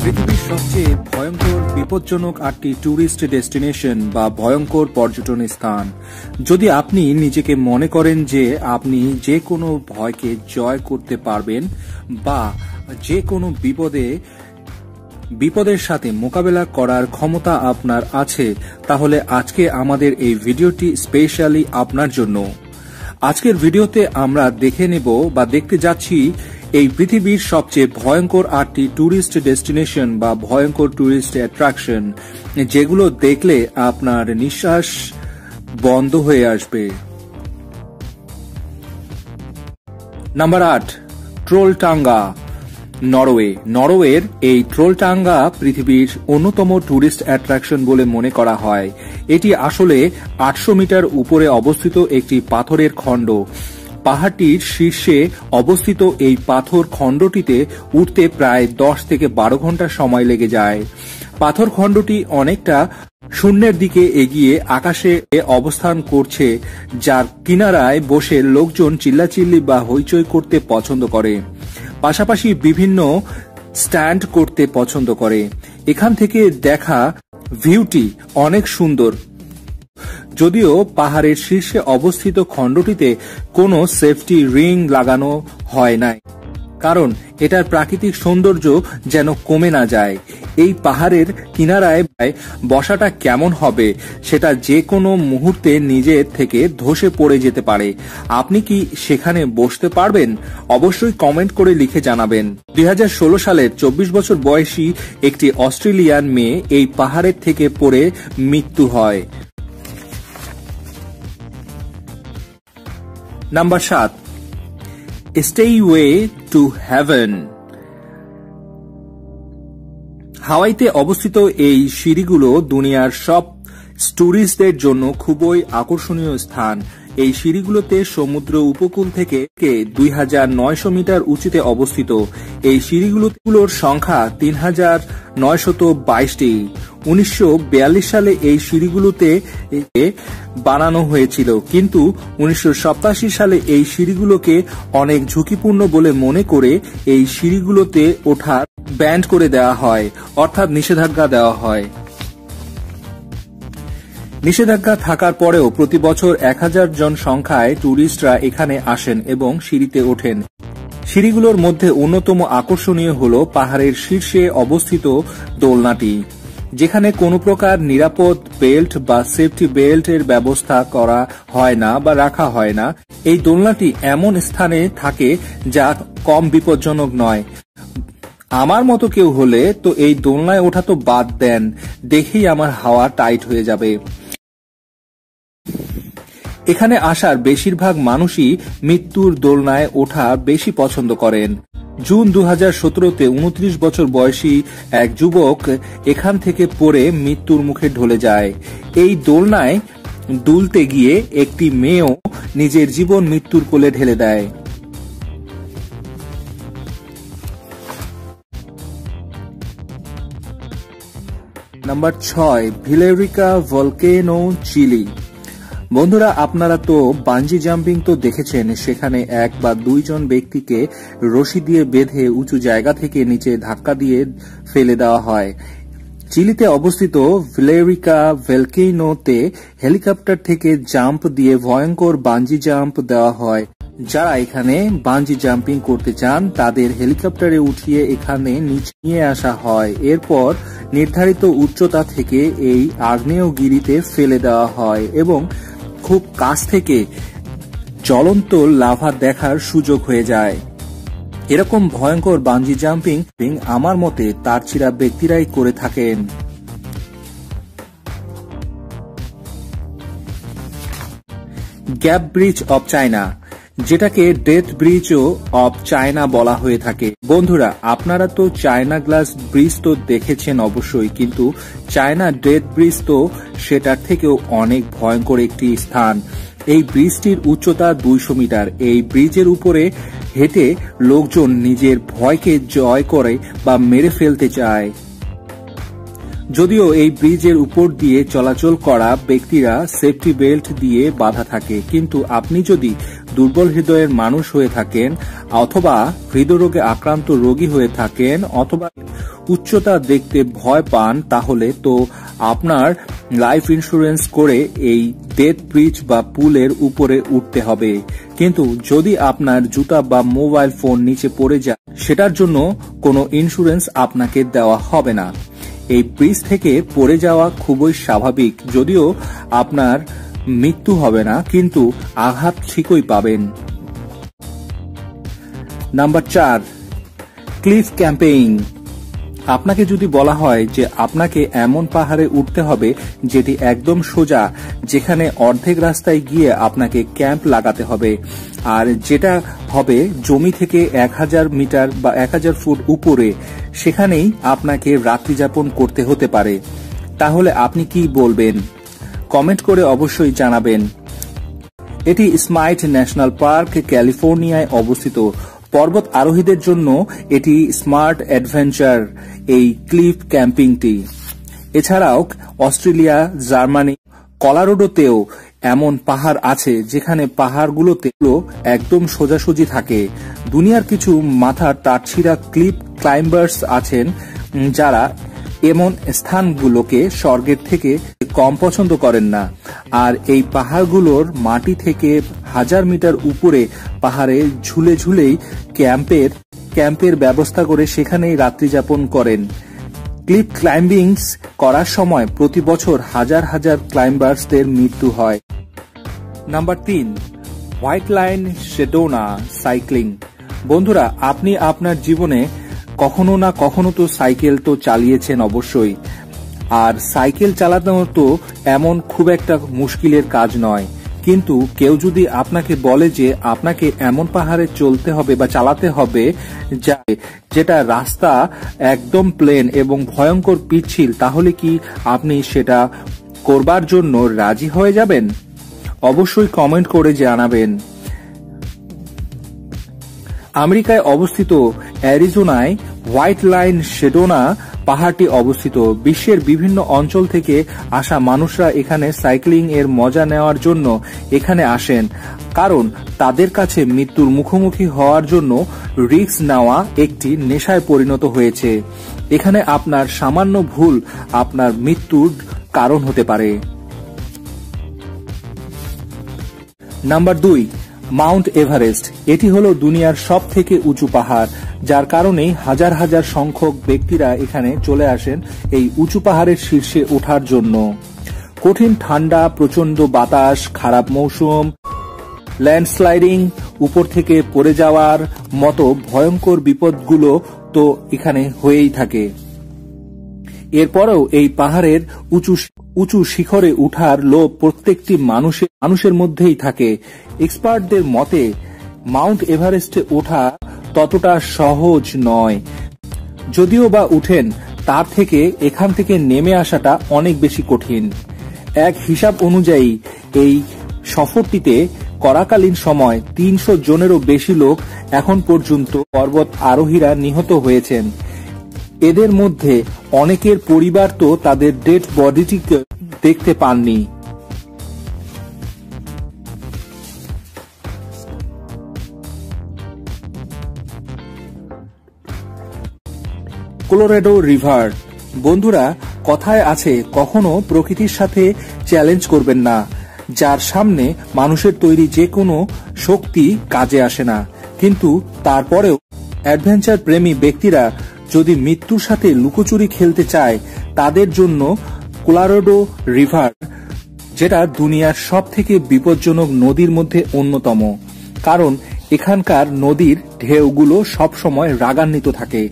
পৃথিবীর সবচেয়ে ভয়ঙ্কর বিপজ্জনক 8টি ট্যুরিস্ট ডেস্টিনেশন বা ভয়ঙ্কর পর্যটন স্থান। যদি আপনি নিজেকে মনে করেন যে আপনি যে কোনো ভয়কে জয় করতে পারবেন বা যে কোনো বিপদের সাথে মোকাবেলা করার ক্ষমতা আপনার আছে, তাহলে আজকে আমাদের এই ভিডিওটি স্পেশালি আপনার জন্য। আজকের ভিডিওতে আমরা দেখতে যাচ্ছি এই পৃথিবীর সবচেয়ে ভয়ঙ্কর 8টি ট্যুরিস্ট ডেস্টিনেশন বা ভয়ঙ্কর ট্যুরিস্ট অ্যাট্রাকশন, যেগুলো দেখলে আপনার নিঃশ্বাস বন্ধ হয়ে আসবে। Number 8, Trolltunga, Norway. নরওয়ের এই ট্রোলটাঙ্গা পৃথিবীর অন্যতম ট্যুরিস্ট অ্যাট্রাকশন বলে মনে করা হয়। এটি আসলে 800 মিটার উপরে অবস্থিত একটি পাথরের খণ্ড। পাহাড়টির শীর্ষে অবস্থিত এই পাথর খণ্ডটিতে উঠতে প্রায় 10 থেকে 12 ঘন্টা সময় লেগে যায়। পাথর খণ্ডটি অনেকটা শূন্যের দিকে এগিয়ে আকাশে অবস্থান করছে, যার কিনারায় বসে লোকজন চিল্লাচিল্লি বা হইচই করতে পছন্দ করে, পাশাপাশি বিভিন্ন স্ট্যান্ড করতে পছন্দ করে। এখান থেকে দেখা ভিউটি অনেক সুন্দর, যদিও পাহাড়ের শীর্ষে অবস্থিত খণ্ডটিতে কোনো সেফটি রিং লাগানো হয় নাই, কারণ এটার প্রাকৃতিক সৌন্দর্য যেন কমে না যায়। এই পাহাড়ের কিনারায় বসাটা কেমন হবে সেটা যে কোনো মুহূর্তে নিজে থেকে ধসে পড়ে যেতে পারে। আপনি কি সেখানে বসতে পারবেন? অবশ্যই কমেন্ট করে লিখে জানাবেন। 2016 সালের 24 বছর বয়সী একটি অস্ট্রেলিয়ান মেয়ে এই পাহাড়ের থেকে পড়ে মৃত্যু হয়। Number 7, stairway to heaven. হাওয়াইতে অবস্থিত এই সিঁড়িগুলো দুনিয়ার সব ট্যুরিস্টদের জন্য খুবই আকর্ষণীয় স্থান। এই সিঁড়িগুলোতে সমুদ্র উপকূল থেকে 2900 মিটার উঁচুতে অবস্থিত। এই সিঁড়িগুলোর সংখ্যা 3922টি। 1942 সালে এই সিঁড়িগুলোতে বানানো হয়েছিল, কিন্তু 1987 সালে এই সিঁড়িগুলোকে অনেক ঝুঁকিপূর্ণ বলে মনে করে এই সিঁড়িগুলোতে ওঠা ব্যান করে দেওয়া হয়, অর্থাৎ নিষেধাজ্ঞা দেওয়া হয়। নিষেধাজ্ঞা থাকার পরেও প্রতি বছর 1000 জন সংখ্যায় ট্যুরিস্টরা এখানে আসেন এবং সিঁড়িতে ওঠেন। সিঁড়িগুলোর মধ্যে অন্যতম আকর্ষণীয় হল পাহাড়ের শীর্ষে অবস্থিত দোলনাটি, যেখানে কোনো প্রকার নিরাপদ বেল্ট বা সেফটি বেল্টের ব্যবস্থা করা হয় না বা রাখা হয় না। এই দোলনাটি এমন স্থানে থাকে যা কম বিপজ্জনক নয়। আমার মতো কেউ হলে তো এই দোলনায় ওঠা তো বাদ দেন, দেখেই আমার হাওয়া টাইট হয়ে যাবে। এখানে আসার বেশিরভাগ মানুষই মৃত্যুর দোলনায় ওঠা বেশি পছন্দ করেন। জুন 2017-তে 29 বছর বয়সী এক যুবক এখান থেকে পড়ে মৃত্যুর মুখে ঢলে যায়। এই দোলনায় দুলতে গিয়ে একটি মেয়েও নিজের জীবন মৃত্যুর কোলে ঢেলে দেয়। Number 6, Villarrica volcano, Chile. বন্ধুরা, আপনারা তো বাঞ্জি জাম্পিং তো দেখেছেন, সেখানে 1 বা 2 জন ব্যক্তিকে রশি দিয়ে বেঁধে উঁচু জায়গা থেকে নিচে ধাক্কা দিয়ে ফেলে দেওয়া হয়। চিলিতে অবস্থিত ভিলেরিকা ভলকেনোতে হেলিকপ্টার থেকে জাম্প দিয়ে ভয়ঙ্কর বাঞ্জি জাম্প দেওয়া হয়। যারা এখানে বাঞ্জি জাম্পিং করতে চান তাদের হেলিকপ্টারে উঠিয়ে এখানে নিচে নিয়ে আসা হয়। এরপর নির্ধারিত উচ্চতা থেকে এই আগ্নেয়গিরিতে ফেলে দেওয়া হয় এবং খুব কাছ থেকে জ্বলন্ত লাভা দেখার সুযোগ হয়ে যায়। এরকম ভয়ঙ্কর বাঞ্জি জাম্পিং আমার মতে তার চিরা ব্যক্তিরাই করে থাকেন। গ্যাপ ব্রিজ অব চায়না, যেটাকে ডেথ ব্রিজ অব চায়না বলা হয়ে থাকে। বন্ধুরা, আপনারা তো চায়না গ্লাস ব্রিজ তো দেখেছেন অবশ্যই, কিন্তু চায়না ডেথ ব্রিজ তো সেটার থেকেও অনেক ভয়ঙ্কর একটি স্থান। এই ব্রিজটির উচ্চতা 200 মিটার। এই ব্রিজের উপরে হেঁটে লোকজন নিজের ভয়কে জয় করে বা মেরে ফেলতে চায়। যদিও এই ব্রিজের উপর দিয়ে চলাচল করা ব্যক্তিরা সেফটি বেল্ট দিয়ে বাঁধা থাকে, কিন্তু আপনি যদি দুর্বল হৃদয়ের মানুষ হয়ে থাকেন অথবা হৃদরোগে আক্রান্ত রোগী হয়ে থাকেন অথবা উচ্চতা দেখতে ভয় পান তাহলে তো আপনার লাইফ ইন্স্যুরেন্স করে এই ডেথ ব্রিজ বা পুলের উপরে উঠতে হবে। কিন্তু যদি আপনার জুতা বা মোবাইল ফোন নিচে পড়ে যায় সেটার জন্য কোনো ইন্স্যুরেন্স আপনাকে দেওয়া হবে না। এই ব্রিজ থেকে পড়ে যাওয়া খুবই স্বাভাবিক, যদিও আপনার মৃত্যু হবে না কিন্তু আঘাত ঠিকই পাবেন। Number 4, cliff camping. আপনাকে যদি বলা হয় যে আপনাকে এমন পাহাড়ে উঠতে হবে যেটি একদম সোজা, যেখানে অর্ধেক রাস্তায় গিয়ে আপনাকে ক্যাম্প লাগাতে হবে, আর যেটা হবে জমি থেকে 1000 মিটার বা 1000 ফুট উপরে, সেখানেই আপনাকে রাত্রিযাপন করতে হতে পারে, তাহলে আপনি কি বলবেন? কমেন্ট করে অবশ্যই জানাবেন। এটি স্মাইট ন্যাশনাল পার্ক, ক্যালিফোর্নিয়ায় অবস্থিত। পর্বত আরোহীদের জন্য এটি স্মার্ট অ্যাডভেঞ্চার এই ক্লিফ ক্যাম্পিংটি। এছাড়াও অস্ট্রেলিয়া, জার্মানি, কলোরাডোতেও এমন পাহাড় আছে যেখানে পাহাড়গুলোতে একদম সোজাসুজি থাকে। দুনিয়ার কিছু মাথা টাটছিড়া ক্লিফ ক্লাইম্বার্স আছেন যারা এমন স্থানগুলোকে স্বর্গের থেকে কম পছন্দ করেন না, আর এই পাহাড়গুলোর মাটি থেকে 1000 মিটার উপরে পাহাড়ে ঝুলে ঝুলেই ক্যাম্পের ব্যবস্থা করে সেখানেই রাত্রিযাপন করেন। ক্লিফ ক্লাইম্বিং করার সময় প্রতি বছর হাজার হাজার ক্লাইম্বার্সদের মৃত্যু হয়। Number 3, white line Sedona cycling. বন্ধুরা, আপনি আপনার জীবনে কখনো না কখনো তো সাইকেল তো চালিয়েছেন অবশ্যই, আর সাইকেল চালানো তো এমন খুব একটা মুশকিলের কাজ নয়। কিন্তু কেউ যদি আপনাকে বলে যে আপনাকে এমন পাহাড়ে চলতে হবে বা চালাতে হবে যেটা রাস্তা একদম প্লেন এবং ভয়ঙ্কর পিচ্ছিল, তাহলে কি আপনি সেটা করবার জন্য রাজি হয়ে যাবেন? অবশ্যই কমেন্ট করে জানাবেন। আমেরিকায় অবস্থিত অ্যারিজোনায় হোয়াইট লাইন শেডোনা পাহাড়টি অবস্থিত। বিশ্বের বিভিন্ন অঞ্চল থেকে আসা মানুষরা এখানে সাইক্লিং এর মজা নেওয়ার জন্য এখানে আসেন, কারণ তাদের কাছে মৃত্যুর মুখোমুখি হওয়ার জন্য রিস্ক নেওয়া একটি নেশায় পরিণত হয়েছে। এখানে আপনার সামান্য ভুল আপনার মৃত্যুর কারণ হতে পারে। Number 2, Mount Everest. এটি হলো দুনিয়ার সব থেকে উঁচু পাহাড়, যার কারণেই হাজার হাজার সংখ্যক ব্যক্তিরা এখানে চলে আসেন এই উঁচু পাহাড়ের শীর্ষে ওঠার জন্য। কঠিন ঠান্ডা, প্রচন্ড বাতাস, খারাপ মৌসুম, ল্যান্ডস্লাইডিং, উপর থেকে পড়ে যাওয়ার মতো ভয়ঙ্কর বিপদগুলো তো এখানে হয়েই থাকে। এরপরেও এই পাহাড়ের উঁচু শিখরে উঠার লোভ প্রত্যেকটি মানুষের মধ্যেই থাকে। এক্সপার্টদের মতে মাউন্ট এভারেস্টে ওঠা ততটা সহজ নয়, যদিও বা উঠেন তার থেকে এখান থেকে নেমে আসাটা অনেক বেশি কঠিন। এক হিসাব অনুযায়ী এই সফরটিতে করাকালীন সময় 300 জনেরও বেশি লোক এখন পর্যন্ত পর্বত আরোহীরা নিহত হয়েছেন। এদের মধ্যে অনেকের পরিবার তো তাদের ডেড বডিটিকে দেখতে পাননি। Colorado river. বন্ধুরা, কথায় আছে কখনো প্রকৃতির সাথে চ্যালেঞ্জ করবেন না, যার সামনে মানুষের তৈরি যে কোনো শক্তি কাজে আসে না। কিন্তু তারপরেও অ্যাডভেঞ্চার প্রেমী ব্যক্তিরা যদি মৃত্যুর সাথে লুকোচুরি খেলতে চায়, তাদের জন্য কলোরাডো রিভার, যেটা দুনিয়ার সব থেকে বিপজ্জনক নদীর মধ্যে অন্যতম, কারণ এখানকার নদীর ঢেউগুলো সবসময় রাগান্বিত থাকে,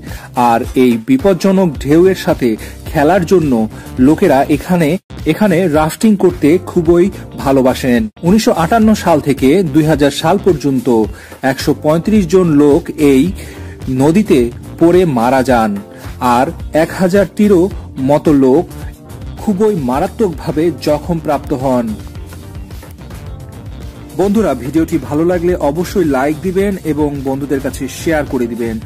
আর এই বিপজ্জনক ঢেউয়ের সাথে খেলার জন্য লোকেরা এখানে রাফটিং করতে খুবই ভালোবাসেন। 1958 সাল থেকে 2000 সাল পর্যন্ত 135 জন লোক এই নদীতে পড়ে মারা যান, আর 1000টিরও মতো লোক খুবই মারাত্মকভাবে জখমপ্রাপ্ত হন। বন্ধুরা, ভিডিওটি ভালো লাগলে অবশ্যই লাইক দিবেন এবং বন্ধুদের কাছে শেয়ার করে দিবেন।